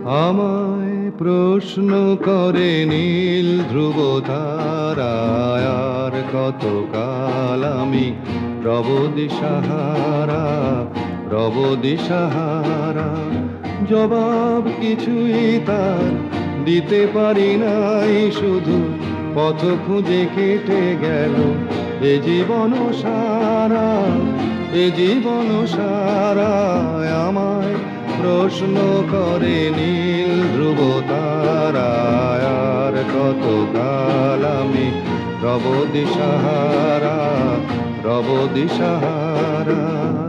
আমায় প্রশ্ন করে নীল ধ্রুব তারায়, আর কতকাল আমি রব দিশাহারা, রব দিশাহারা। জবাব কিছুই তার দিতে পারি নাই, শুধু পথ খুঁজে কেটে গেল এ জীবন সারা, এ জীবন সারা। আমায় প্রশ্ন করে নীল ধ্রুব তারায়, আর কতকাল আমি রব দিশাহারা, রব দিশাহারা।